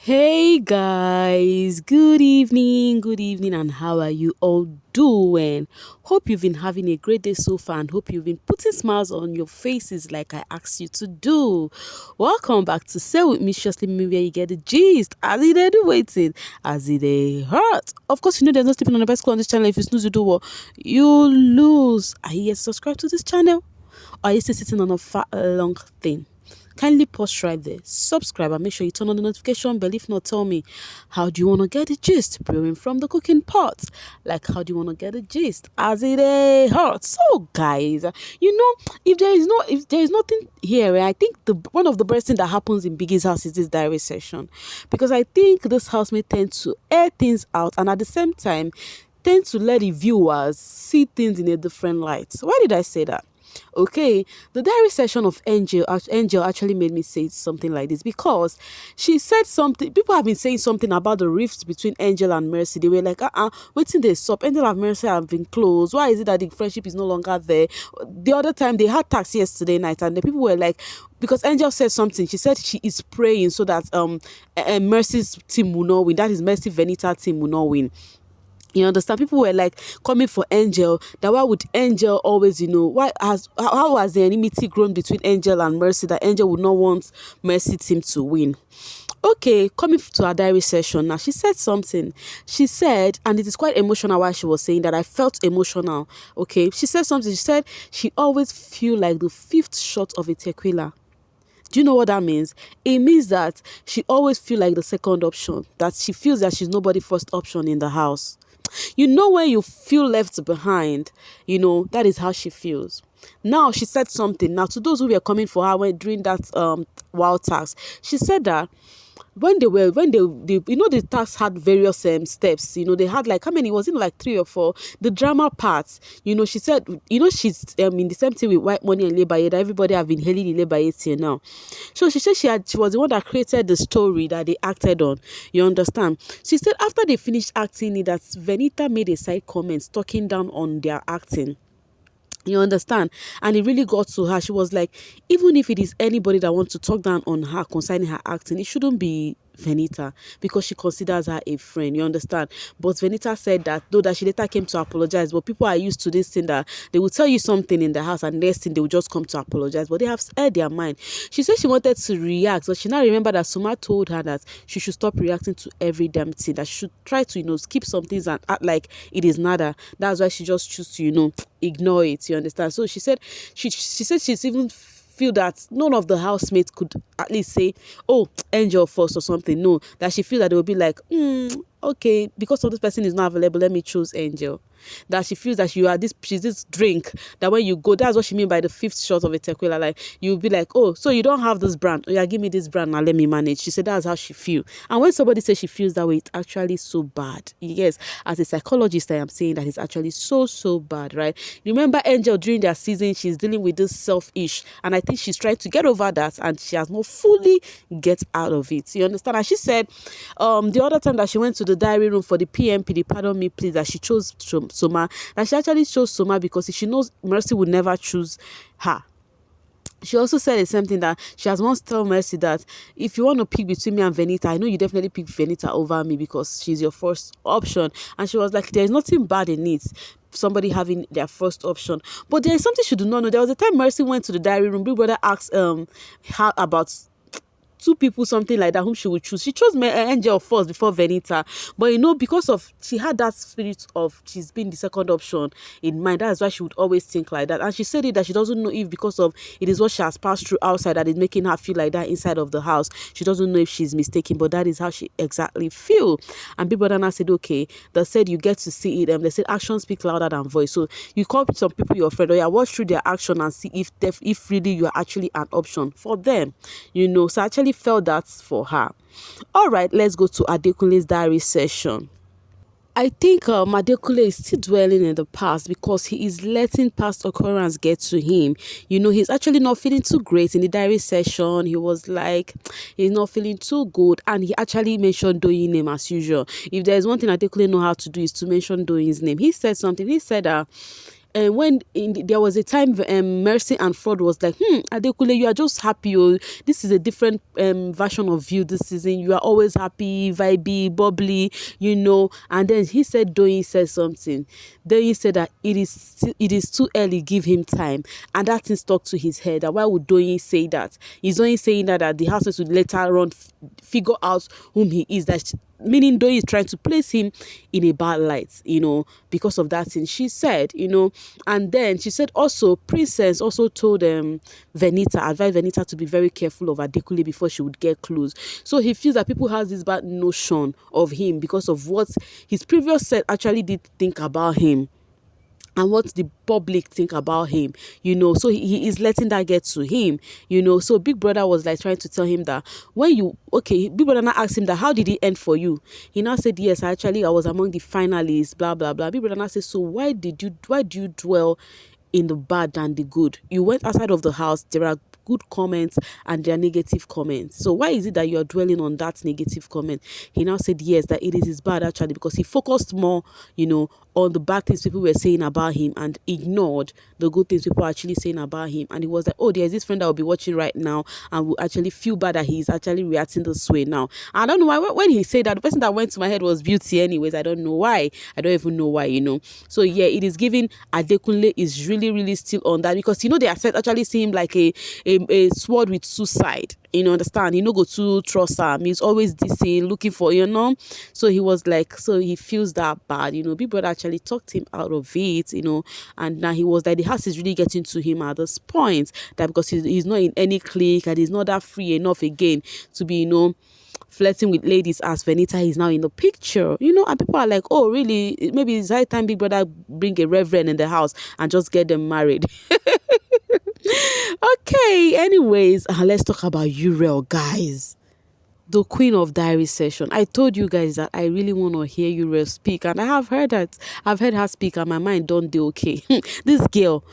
Hey guys, good evening, and how are you all doing? Hope you've been having a great day so far, and hope you've been putting smiles on your faces like I asked you to do. Welcome back to Say With Me, Shortly Me, where you get the gist. As it they do waiting, as it they hurt. Of course, you know there's no sleeping on the best on this channel. If you snooze, you do what? You lose. Are you yet subscribed to this channel? Or are you still sitting on a fat long thing? Kindly pause right there, subscribe, and make sure you turn on the notification bell. If not, tell me, how do you want to get the gist? Brewing from the cooking pot. Like, how do you want to get the gist? As it hurts. So, guys, if there is nothing here, I think the one of the best thing that happens in Biggie's house is this diary session, because I think this house may tend to air things out, and at the same time tend to let the viewers see things in a different light. Why did I say that? Okay, the diary session of Angel actually made me say something like this, because she said something. People have been saying something about the rift between Angel and Mercy. They were like, waiting they stop. Angel and Mercy have been close. Why is it that the friendship is no longer there? The other time they had tax yesterday night, and the people were like, because Angel said something. She said she is praying so that Mercy's team will not win. That is Mercy Venita team will not win. You understand? People were like coming for Angel. That why would Angel always, how has the enmity grown between Angel and Mercy that Angel would not want Mercy team to win? Okay, coming to our diary session now, she said something. She said, and it is quite emotional while she was saying that. I felt emotional. Okay, she said something. She said she always feel like the fifth shot of a tequila. Do you know what that means? It means that she always feel like the second option, that she feels that she's nobody first option in the house. You know, when you feel left behind, that is how she feels. Now, she said something. Now, to those who were coming for her during that wild tax, she said that when they the tax had various steps. They had like, how many was it, like 3 or 4? The drama parts. She said, she's in the same thing with White Money and Ilebaye, that everybody have been hailing Ilebaye till now. So she said she was the one that created the story that they acted on. You understand? She said after they finished acting it, that Venita made a side comment talking down on their acting. You understand? And it really got to her. She was like, even if it is anybody that wants to talk down on her concerning her acting, it shouldn't be Venita, because she considers her a friend. You understand? But Venita said that, though, that she later came to apologize. But people are used to this thing that they will tell you something in the house and next thing they will just come to apologize. But they have aired their mind. She said she wanted to react, but she now remembered that Suma told her that she should stop reacting to every damn thing, that she should try to skip some things and act like it is nada. That's why she just choose to ignore it. You understand? So she said she said she's even feel that none of the housemates could at least say, oh, Angel first or something. No, that she feel that they will be like, okay, because of this person is not available, let me choose Angel. That she feels that she's this drink that when you go, that's what she mean by the fifth shot of a tequila. Like, you'll be like, oh, so you don't have this brand. Oh yeah, give me this brand now, let me manage. She said that's how she feel. And when somebody says she feels that way, it's actually so bad. Yes, as a psychologist, I am saying that it's actually so bad, right? Remember Angel during their season, she's dealing with this selfish, and I think she's trying to get over that, and she has not fully get out of it. You understand? And she said the other time that she went to the diary room for the PMP, the pardon me please, that she chose Soma, that she actually chose Soma because she knows Mercy would never choose her. She also said the same thing, that she has once told Mercy that if you want to pick between me and Venita, I know you definitely pick Venita over me because she's your first option. And she was like, there's nothing bad in it, somebody having their first option. But there is something she do not know. There was a time Mercy went to the diary room. Big Brother asked her about 2 people, something like that, whom she would choose. She chose Angel first before Venita, but because of she had that spirit of she's been the second option in mind, that's why she would always think like that. And she said it that she doesn't know if because of it is what she has passed through outside that is making her feel like that inside of the house. She doesn't know if she's mistaken, but that is how she exactly feel. And Big Brother now said, okay, they said you get to see it, and they said actions speak louder than voice. So you call some people your friend, or you watch through their action and see if really you are actually an option for them. So actually felt that for her. All right, let's go to Adekunle's diary session. I think Adekunle is still dwelling in the past because he is letting past occurrence get to him. He's actually not feeling too great. In the diary session, he was like, he's not feeling too good, and he actually mentioned Doyin name as usual. If there's one thing Adekunle know how to do is to mention Doyin's name. He said something. He said there was a time Mercy and Fraud was like, Adekunle, you are just happy. Oh, this is a different version of you this season. You are always happy, vibey, bubbly, And then he said, Doyin said something. Doyin said that it is too early, give him time. And that thing stuck to his head. That why would Doyin say that? He's only saying that the houses would later on figure out whom he is. Meaning Doyin is trying to place him in a bad light, because of that thing she said, And then she said also, Princess also told Venita, advised Venita to be very careful of Adekunle before she would get close. So he feels that people has this bad notion of him because of what his previous set actually did think about him. And what the public think about him, so he is letting that get to him, so Big Brother was like trying to tell him that Big Brother now asked him that how did it end for you. He now said, yes, actually I was among the finalists, blah blah blah. Big Brother now said, so why do you dwell in the bad than the good? You went outside of the house, there are good comments and there are negative comments. So why is it that you are dwelling on that negative comment? He now said yes, that it is bad actually, because he focused more, on the bad things people were saying about him and ignored the good things people are actually saying about him. And he was like, oh, there's this friend that will be watching right now and will actually feel bad that he's actually reacting this way now. I don't know why. When he said that, the person that went to my head was Beauty anyways. I don't know why. I don't even know why, So yeah, it is giving Adekunle is really, really still on that, because they are actually seeing him like a sword with two sides. Understand? Go to trust him. He's always dissing, looking for, So he was like, so he feels that bad, Big Brother actually talked him out of it, and now he was like, the house is really getting to him at this point, that because he's not in any clique and he's not that free enough again to be, flirting with ladies as Venita is now in the picture, and people are like, oh, really? Maybe it's high time Big Brother bring a reverend in the house and just get them married. Okay, anyways, let's talk about Uriel, guys. The queen of diary session. I told you guys that I really want to hear Uriel speak, and I have heard that. I've heard her speak, and my mind don't do okay. This girl,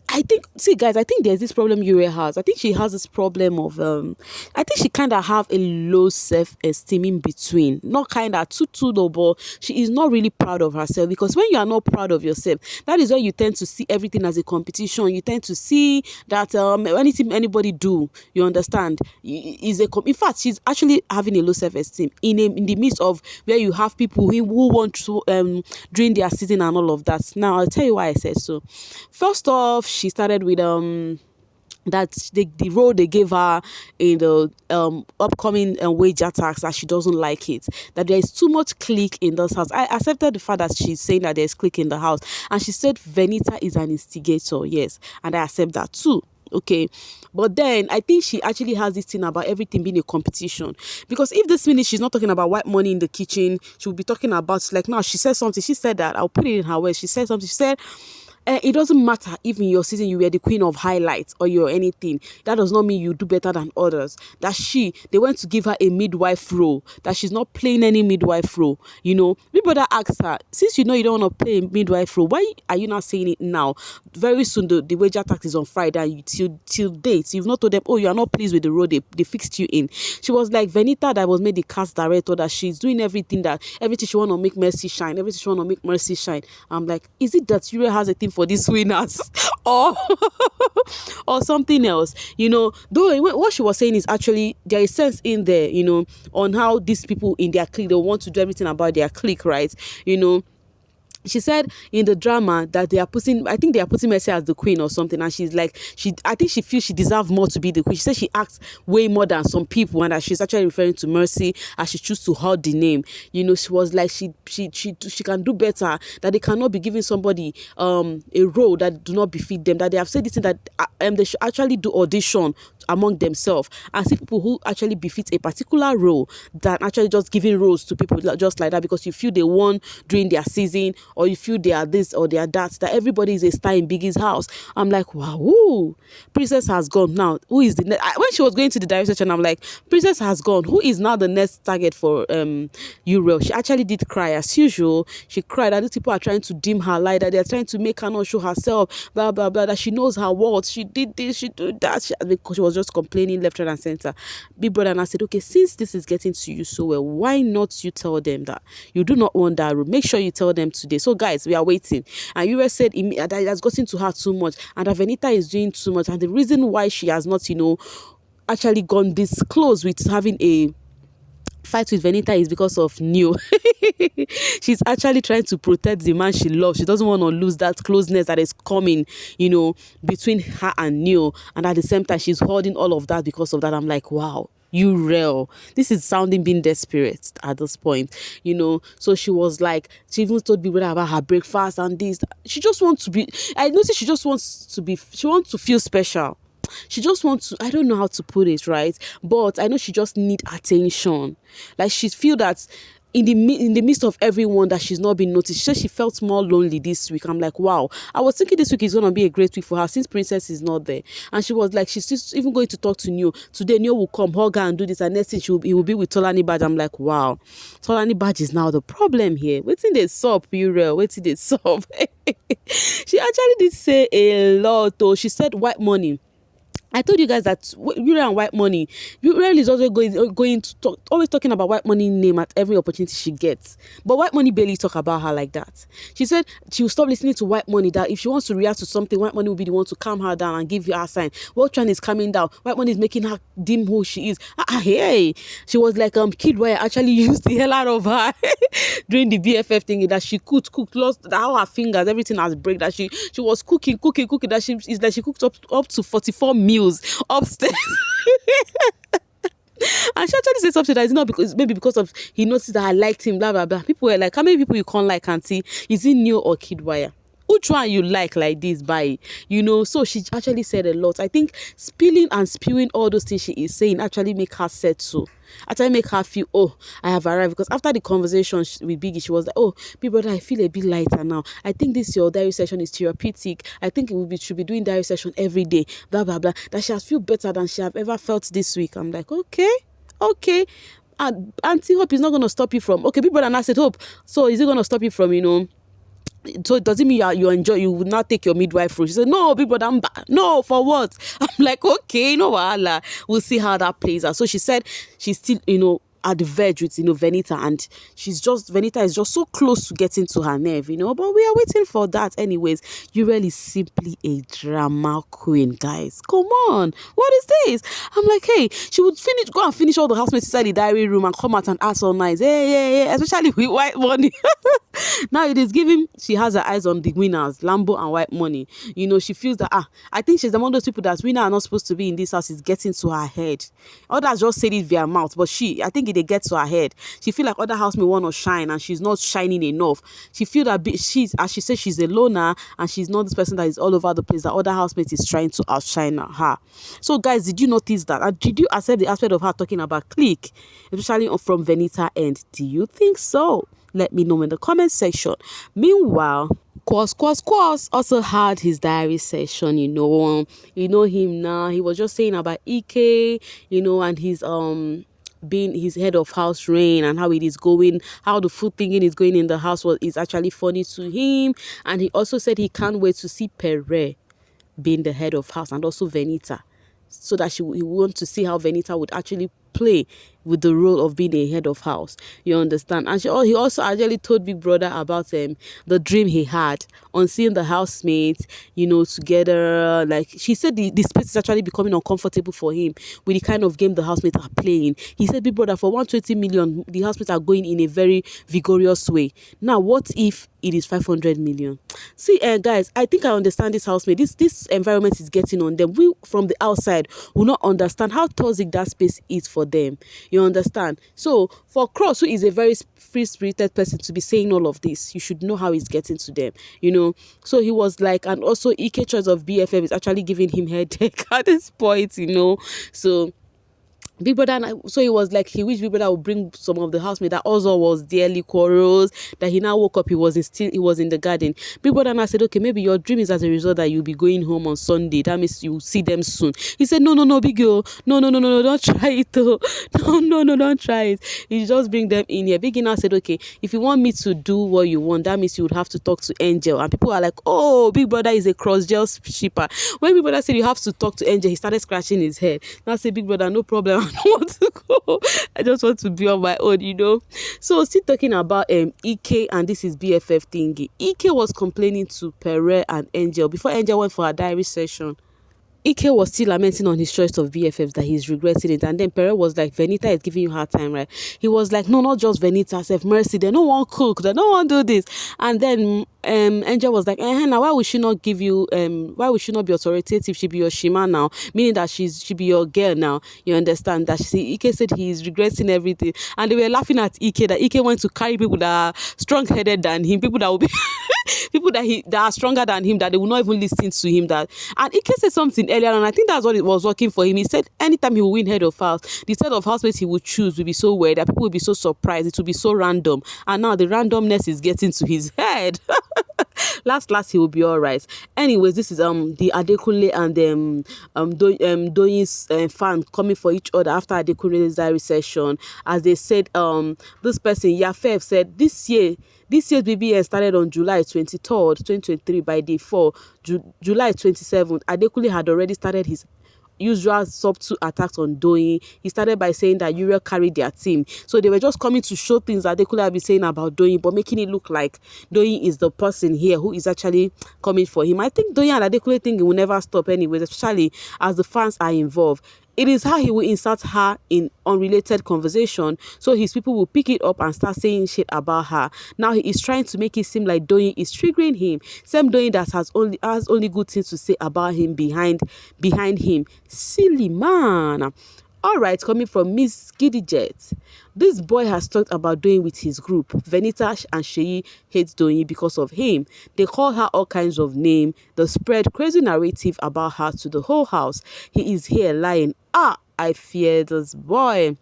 I think there's this problem Uriel has. I think she has this problem of, I think she kind of have a low self-esteem in between. Not kind of too low, but she is not really proud of herself, because when you are not proud of yourself, that is when you tend to see everything as a competition. You tend to see that anything anybody do, you understand, in fact, she's actually having a low self-esteem in the midst of where you have people who want to during their season and all of that. Now I'll tell you why I said so. First off, she started with that the role they gave her in the upcoming wage attacks, that she doesn't like it, that there is too much clique in this house. I accepted the fact that she's saying that there's clique in the house, and she said Venita is an instigator, yes, and I accept that too. Okay, but then I think she actually has this thing about everything being a competition, because if this minute she's not talking about white money in the kitchen, she will be talking about, like, now she said something, she said that, I'll put it in her words, she said something, she said, it doesn't matter if in your season you were the queen of highlights or you're anything. That does not mean you do better than others. That they went to give her a midwife role, that she's not playing any midwife role. My brother asked her, since you don't want to play a midwife role, why are you not saying it now? Very soon the wage attack is on Friday, and till date you've not told them, oh, you are not pleased with the role they fixed you in. She was like Venita that was made the cast director, that she's doing everything she want to make Mercy shine, everything she want to make Mercy shine. I'm like, is it that Uriel has a thing for these winners or something else? Though what she was saying is actually there is sense in there, on how these people in their clique, they want to do everything about their clique, right? She said in the drama that they are putting Mercy as the queen or something, and she's like, I think she feels she deserves more to be the queen. She said she acts way more than some people, and that she's actually referring to Mercy as she chooses to hold the name. She was like, she can do better, that they cannot be giving somebody a role that do not befit them, that they have said this thing, that they should actually do audition among themselves and see people who actually befit a particular role, than actually just giving roles to people just like that because you feel they won during their season, or you feel they are this or they are that everybody is a star in Biggie's house. I'm like, wow, Princess has gone. Now who is the next? When she was going to the direct section, I'm like, Princess has gone, who is now the next target for Uriel? She actually did cry as usual. She cried that these people are trying to dim her light, that they are trying to make her not show herself, blah blah blah, that she knows her worth, she did this, she did that, because she was just complaining left, right, and center. Big brother now said, okay, since this is getting to you so well, why not you tell them that you do not want that room? Make sure you tell them today. So guys, we are waiting. And Uriel said that it has gotten to her too much, and that Venita is doing too much, and the reason why she has not, actually gone this close with having a fight with Venita is because of Neo. She's actually trying to protect the man she loves. She doesn't want to lose that closeness that is coming, between her and Neo. And at the same time, she's holding all of that because of that. I'm like, wow. Uriel, this is sounding being desperate at this point, So she was like, she even told people about her breakfast and this. She just wants to be. I noticed she just wants to be. She wants to feel special. She just wants to, I don't know how to put it, right? But I know she just need attention. Like she feel that in the midst of everyone that she's not been noticed. She said she felt more lonely this week. I'm like, wow. I was thinking this week is going to be a great week for her since Princess is not there. And she was like, she's just even going to talk to Neo. Today, Neo will come, hug her and do this. And next thing, he will be with Tolani Badge. I'm like, wow. Tolani Badge is now the problem here. Waiting they sup, Uriel. Waiting they sup. She actually did say a lot, though. She said white money. I told you guys that Uriel and white money. Uriel is also going to talk, always talking about white money name at every opportunity she gets. But white money barely talk about her like that. She said she will stop listening to white money. That if she wants to react to something, white money will be the one to calm her down and give her a sign. Watchan is calming down. White money is making her dim who she is. Hey, she was like Kid Wire actually used the hell out of her during the BFF thing. That she cook, lost how her fingers, everything has break. That she was cooking. That she cooked up to 44 meals upstairs. And she actually said something that is not because of he noticed that I liked him, blah blah blah. People were like, how many people you can't like, auntie? Is it Neo or Kid Wire? Which one you like this by? So she actually said a lot. I think spilling and spewing all those things she is saying actually make her settle. Actually make her feel, oh, I have arrived. Because after the conversation with Biggie, she was like, oh, big brother, I feel a bit lighter now. I think your diary session is therapeutic. I think should be doing diary session every day. Blah, blah, blah. That she has feel better than she have ever felt this week. I'm like, okay. And Auntie Hope is not going to stop you from, okay, big brother, and I said, Hope, so is it going to stop you from, so it doesn't mean you would not take your midwife route. She said, no, big brother, I'm back. No, for what? I'm like, okay, no wahala. We'll see how that plays out. So she said she's still, at the verge with, Venita, and Venita is just so close to getting to her nerve, but we are waiting for that anyways. Uriel is simply a drama queen, guys. Come on. What is this? I'm like, hey, she would go and finish all the housemates inside the diary room and come out and ask all nice. Hey, especially with white money. Now it is giving, she has her eyes on the winners, Lambo and white money. She feels that, I think she's among those people that winner are not supposed to be in this house is getting to her head. Others just say it via mouth, but I think they get to her head. She feel like other housemates want to shine and she's not shining enough. She feel that as she says, she's a loner and she's not this person that is all over the place, that other housemates is trying to outshine her. So guys, did you notice that? And did you accept the aspect of her talking about clique, especially from Venita end? Do you think so? Let me know in the comment section. Meanwhile, Quas also had his diary session, you know him now. He was just saying about Ike, and his being his head of house reign and how it is going, how the food thinking is going in the house is actually funny to him. And he also said he can't wait to see Pere being the head of house and also Venita, so that he want to see how Venita would actually play with the role of being a head of house. You understand? And he also actually told Big Brother about the dream he had on seeing the housemates, together. Like she said, the space is actually becoming uncomfortable for him with the kind of game the housemates are playing. He said, Big Brother, for 120 million, the housemates are going in a very vigorous way. Now, what if it is 500 million? See, guys, I think I understand this housemate. This environment is getting on them. We from the outside will not understand how toxic that space is for them. You understand? So for Cross, who is a very free-spirited person, to be saying all of this, you should know how it's getting to them. So he was like, and also Ike choice of BFF is actually giving him headache at this point. So Big Brother, so he was like, he wished Big Brother would bring some of the housemates that also was dearly quarrels, that he now woke up, he was in the garden. Big Brother now said, okay, maybe your dream is as a result that you'll be going home on Sunday. That means you will see them soon. He said, no, no, no, big girl. No, no, no, no, no, don't try it though. No, no, no, don't try it. You just bring them in here. Big now said, okay, if you want me to do what you want, that means you would have to talk to Angel. And people are like, oh, Big Brother is a cross-gel shipper. When Big Brother said you have to talk to Angel, he started scratching his head. Now say, Big Brother, no problem. I don't want to go. I just want to be on my own, you know. So still talking about Ike and this is BFF thingy. Ike was complaining to Pere and Angel before Angel went for her diary session. Ike was still lamenting on his choice of BFFs, that he's regretting it. And then Pere was like, Venita is giving you hard time, right? He was like, no, not just Venita, self mercy. They don't want cook. They don't want do this. And then Angel was like, now why would she not give you, why would she not be authoritative? She be your shima now, meaning that she be your girl now. You understand that? Ike said he's regretting everything. And they were laughing at Ike, that Ike went to carry people that are strong-headed than him, people that will be... people that are stronger than him, that they will not even listen to him. That, and Ike said something earlier, and I think that's what it was working for him. He said anytime he will win head of house, the set of housemates he would choose will be so weird that people will be so surprised. It will be so random, and now the randomness is getting to his head. last he will be all right. Anyways, this is the Adekunle and Doyin's fan coming for each other after Adekunle's diary session. As they said, this person Yafef said this year's BBN started on July 23rd, 2023. By day 4, July 27th, Adekunle had already started his usual subtle attacks on Doyin. He started by saying that Uriel carried their team. So they were just coming to show things that Adekunle had been saying about Doyin, but making it look like Doyin is the person here who is actually coming for him. I think Doyin and Adekunle think it will never stop anyways, especially as the fans are involved. It is how he will insert her in unrelated conversation, so his people will pick it up and start saying shit about her. Now he is trying to make it seem like Doyin is triggering him. Same Doyin that has only good things to say about him behind him. Silly man. All right, coming from Miss Giddyjet. This boy has talked about Doyin with his group. Venita and Sheyi hate Doyin because of him. They call her all kinds of names. They spread crazy narrative about her to the whole house. He is here lying. I fear this boy.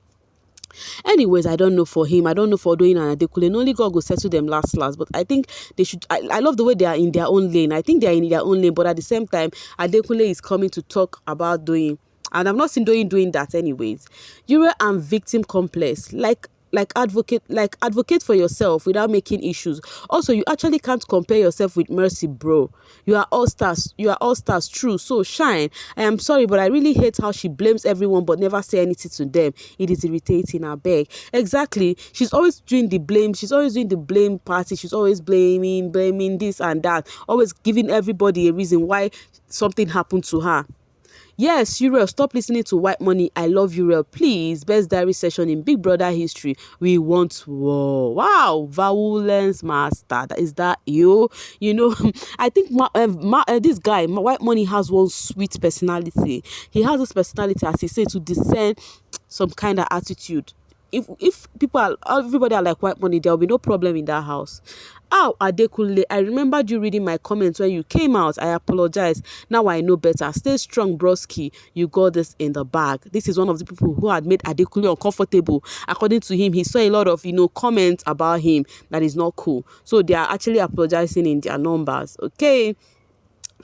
Anyways, I don't know for him. I don't know for Doyin and Adekunle. Only God will settle them last. But I think they should. I love the way they are in their own lane. I think they are in their own lane. But at the same time, Adekunle is coming to talk about Doyin. And I've not seen Doyin doing that anyways. Uriel and victim complex. Like advocate for yourself without making issues. Also, you actually can't compare yourself with Mercy, bro. You are all stars. True. So shine. I am sorry, but I really hate how she blames everyone but never say anything to them. It is irritating, I beg. Exactly. She's always doing the blame. She's always doing the blame party. She's always blaming this and that. Always giving everybody a reason why something happened to her. Yes, Uriel, stop listening to white money. I love Uriel. Please, best diary session in Big Brother history. We want war. Wow, violence master. Is that you? You know, I think this guy, white money, has one sweet personality. He has this personality, as he said, to discern some kind of attitude. If everybody are like white money, there will be no problem in that house. Adekunle, I remembered you reading my comments when you came out. I apologize. Now I know better. Stay strong, broski. You got this in the bag. This is one of the people who had made Adekunle uncomfortable. According to him, he saw a lot of comments about him that is not cool. So they are actually apologizing in their numbers. Okay.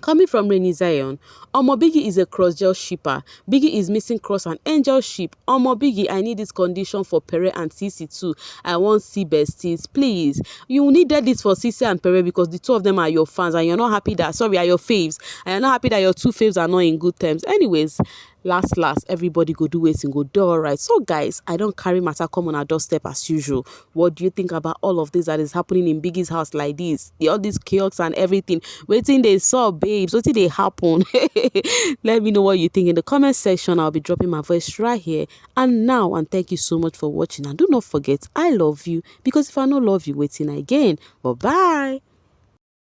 Coming from Rainy Zion, Omo Biggie is a cross-gel shipper. Biggie is missing cross and angel ship. Omo Biggie, I need this condition for Pere and Sisi too. I want see besties, please. You needed this for Sisi and Pere because the two of them are your fans and you're not happy that, are your faves. And you're not happy that your two faves are not in good terms. Anyways, last, everybody go do wetin go do alright. So guys, I don't carry matter come on our doorstep as usual. What do you think about all of this that is happening in Biggie's house like this? All these chaos and everything. Waiting they saw, babes. What did they happen? Let me know what you think in the comment section. I'll be dropping my voice right here and now. And thank you so much for watching. And do not forget, I love you, because if I don't love you, waiting again. Bye bye.